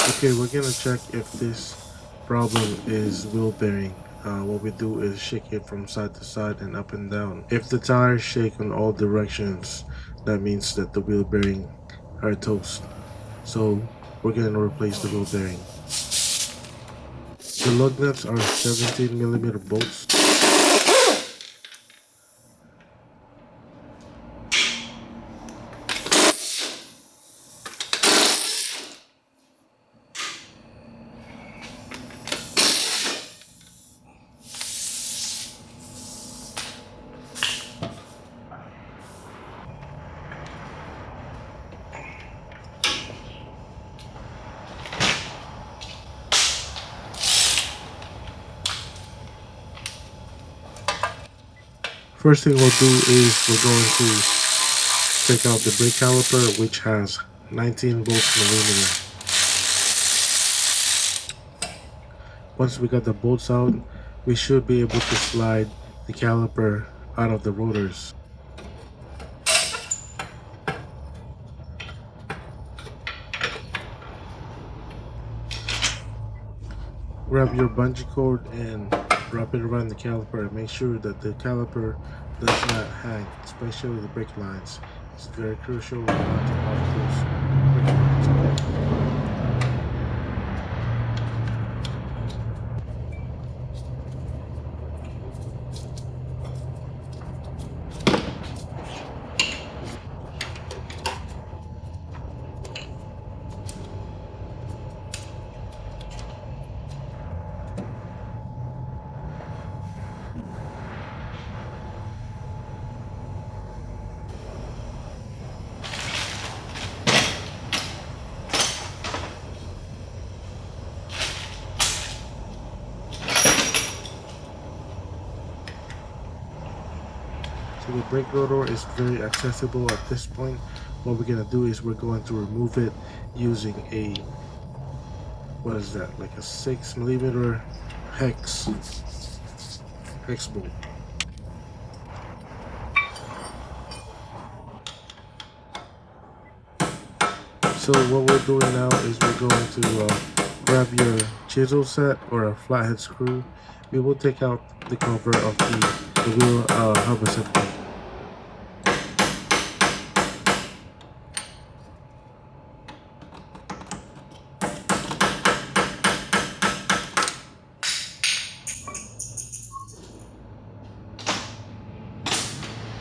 Okay, we're gonna check if this problem is wheel bearing. What we do is shake it from side to side and up and down. If the tires shake in all directions, that means that the wheel bearing are toast. So we're gonna replace the wheel bearing. The lug nuts are 17mm bolts. First thing we'll do is we're going to take out the brake caliper, which has 19 volts millimeter. Once we got the bolts out, we should be able to slide the caliper out of the rotors. Grab your bungee cord and wrap it around the caliper and make sure that the caliper does not hang, especially the brake lines. It's very crucial not to have those brake lines. So the brake rotor is very accessible at this point. What we're going to do is we're going to remove it using a, what is that, like a 6mm hex bolt. So what we're doing now is we're going to grab your chisel set or a flathead screw. We will take out the cover of the wheel hub assembly.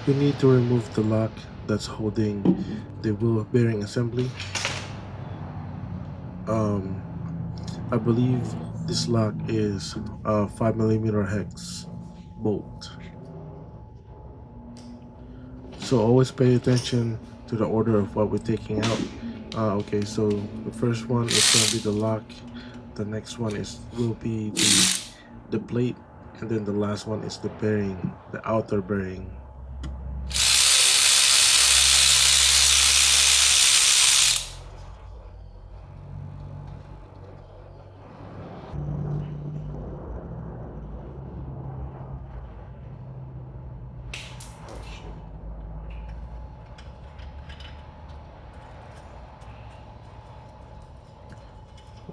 We need to remove the lock that's holding the wheel bearing assembly. I believe this lock is a 5mm hex bolt. So always pay attention to the order of what we're taking out. Okay, so the first one is going to be the lock. The next one will be the plate, and then the last one is the bearing, the outer bearing.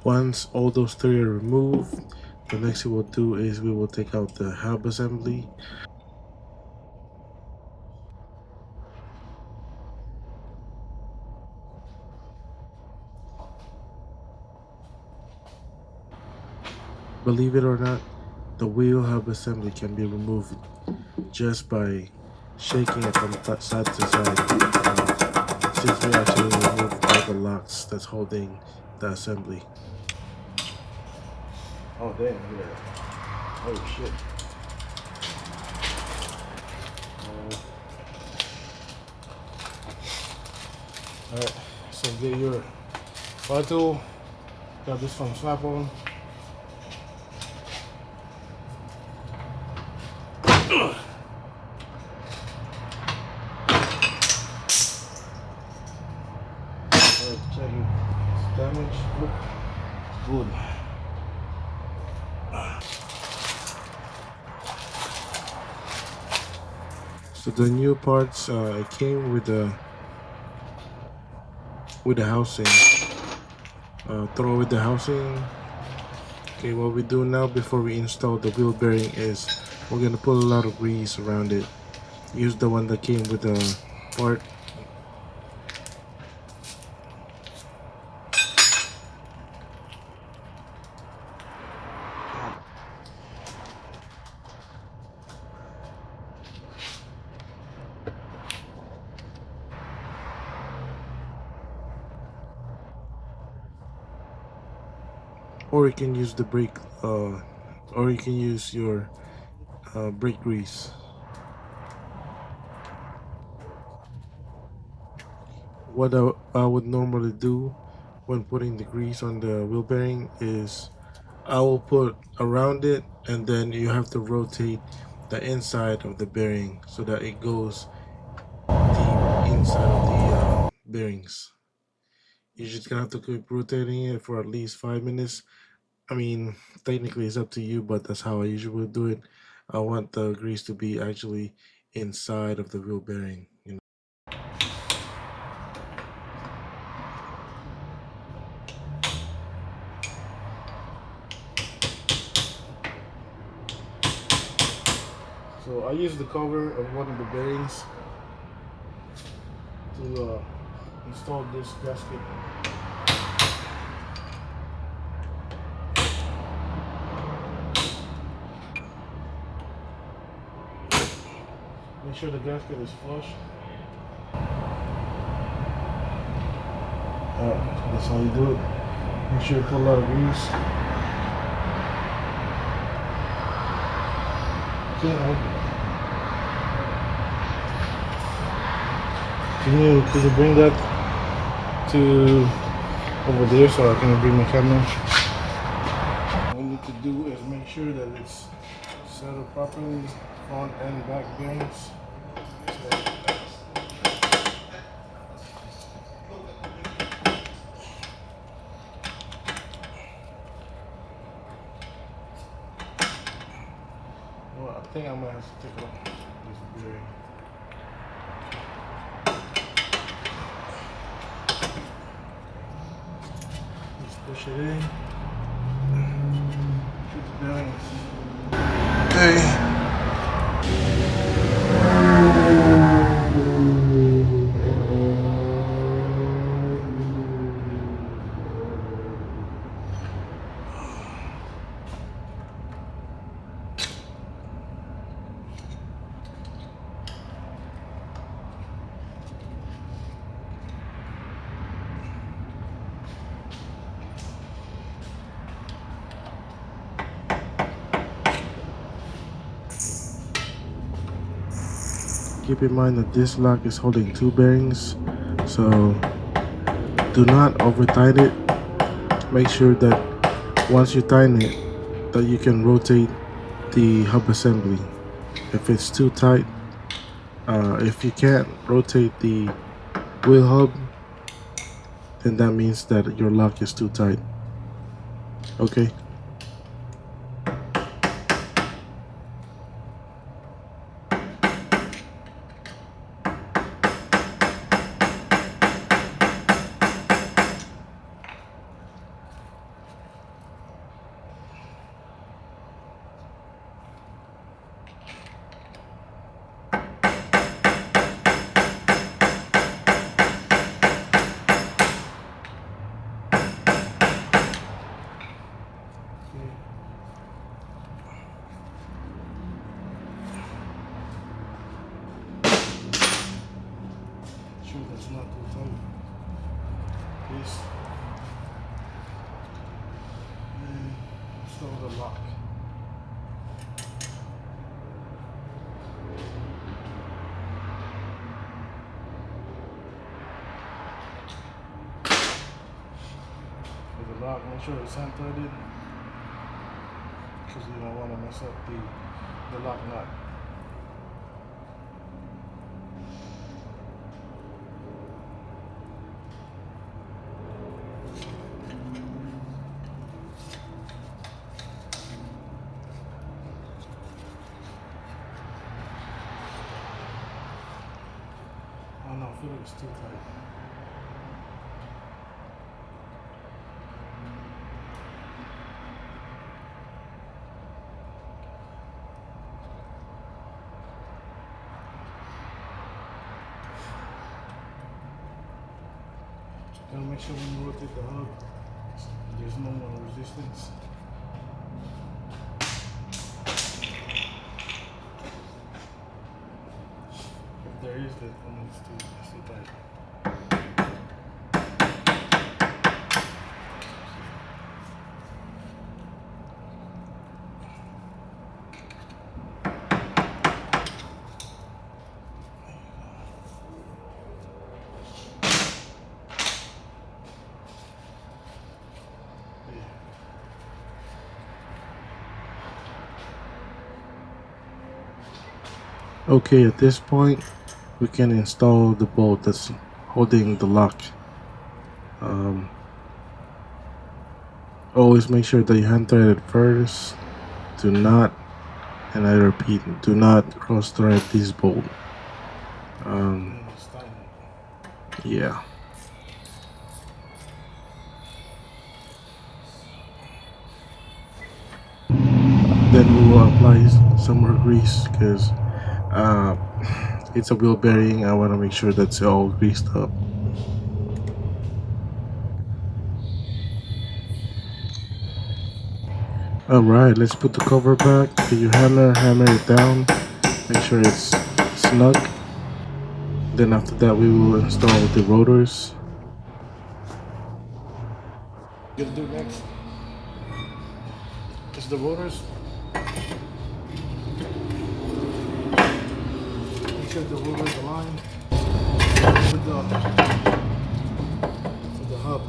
Once all those three are removed, the next thing we'll do is we will take out the hub assembly. Believe it or not, the wheel hub assembly can be removed just by shaking it from side to side, since we actually removed all the locks that's holding the assembly. Oh damn, yeah. Oh shit. Alright, so get your bottle. Got this from Snap-on. Check it. Damage. Good. So the new parts, it came with the housing. throw away the housing. Okay, what we do now before we install the wheel bearing is we're gonna put a lot of grease around it. Use the one that came with the part. Or you can use the brake, or you can use your brake grease. What I would normally do when putting the grease on the wheel bearing is I will put around it, and then you have to rotate the inside of the bearing so that it goes deep inside of the bearings. You're just gonna have to keep rotating it for at least 5 minutes. I mean, technically it's up to you, but that's how I usually do it. I want the grease to be actually inside of the wheel bearing. So I use the cover of one of the bearings to install this gasket. Make sure the gasket is flush. That's how you do it. Make sure you put a lot of grease. Can you bring that to over there so I can bring my camera? What we need to do is make sure that it's settled properly, front and back bearings. Well, I think I might have to take off this bearing. Just push it in. Shoot the bearings. Okay. Keep in mind that this lock is holding two bearings, so do not over tighten it. Make sure that once you tighten it, that you can rotate the hub assembly. If it's too tight, if you can't rotate the wheel hub, then that means that your lock is too tight. Okay. Sure that's not too tight. This and install the lock. For the lock, make sure it's hand-threaded because you don't want to mess up the lock nut. Oh no, I feel like it's too tight. Gotta make sure when you rotate the hub, there's no more resistance. If there is, then it's too tight. Okay, at this point, we can install the bolt that's holding the lock. Always make sure that you hand thread it first. Do not, and I repeat, do not cross thread this bolt. Yeah. Then we will apply some more grease because it's a wheel bearing. I want to make sure that's all greased up. Alright, let's put the cover back. Get your hammer it down. Make sure it's snug. Then after that we will install the rotors. What we're gonna do next is the rotors. Make sure the rotors align with the hub.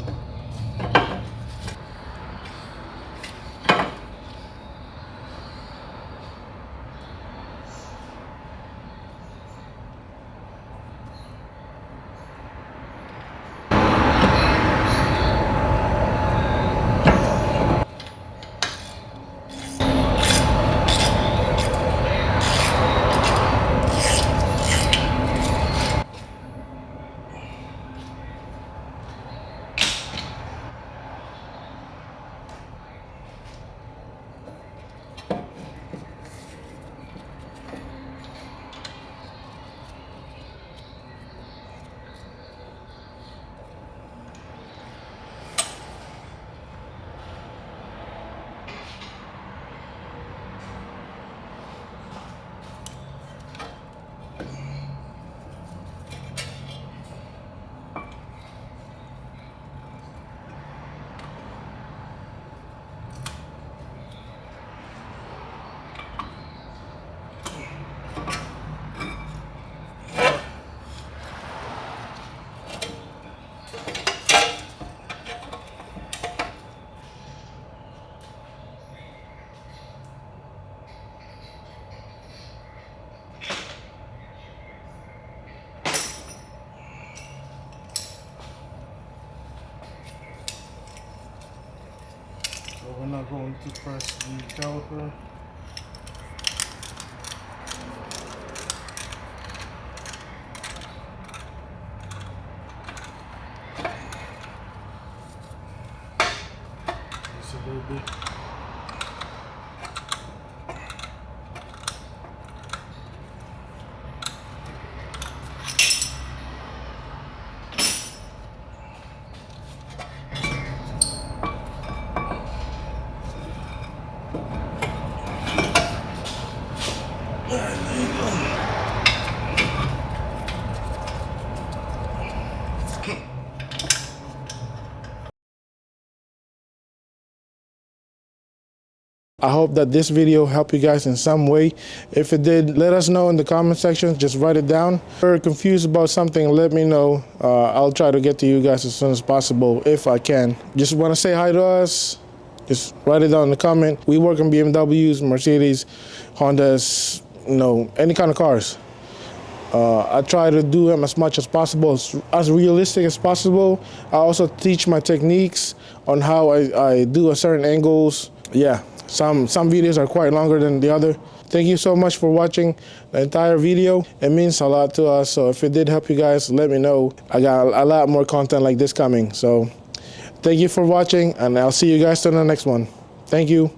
So we're not going to press the caliper. Just a little bit. I hope that this video helped you guys in some way. If it did, let us know in the comment section. Just write it down. If you're confused about something, let me know. I'll try to get to you guys as soon as possible if I can. Just want to say hi to us. Just write it down in the comment. We work on BMWs, Mercedes, Hondas, any kind of cars. I try to do them as much as possible, as realistic as possible. I also teach my techniques on how I do a certain angles. Yeah, some videos are quite longer than the other. Thank you so much for watching the entire video. It means a lot to us. So if it did help you guys, let me know. I got a lot more content like this coming. So thank you for watching, and I'll see you guys in the next one. Thank you.